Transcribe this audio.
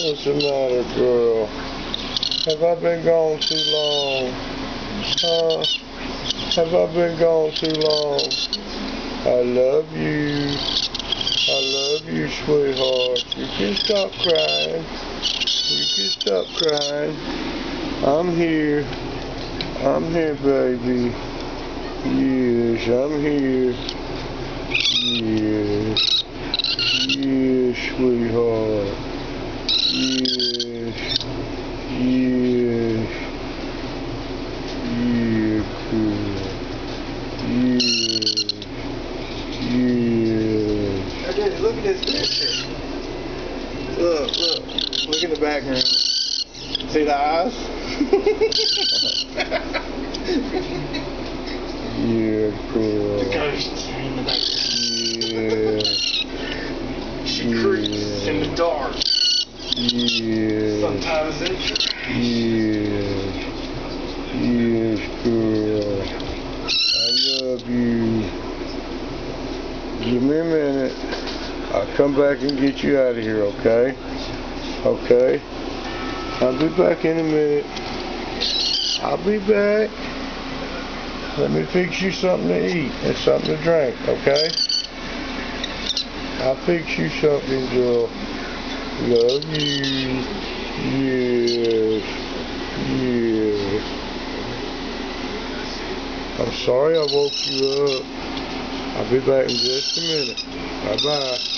What's the matter, girl? Have I been gone too long? Huh? Have I been gone too long? I love you. I love you, sweetheart. You can stop crying. You can stop crying. I'm here. I'm here, baby. Yes, I'm here. Yes. Yes, sweetheart. Yes. Yes. Yeah, cool. Yes. Yes. Okay, look at this picture. Look. Look in the background. See the eyes? Yeah, cool. The ghosts in the background. Yeah. She creeps in the dark. Yeah. Sometimes in Yes. Yes, girl. I love you. Give me a minute. I'll come back and get you out of here, okay? Okay? I'll be back in a minute. I'll be back. Let me fix you something to eat and something to drink, okay? I'll fix you something, girl. Love you. Yes. Yes. I'm sorry I woke you up. I'll be back in just a minute. Bye-bye.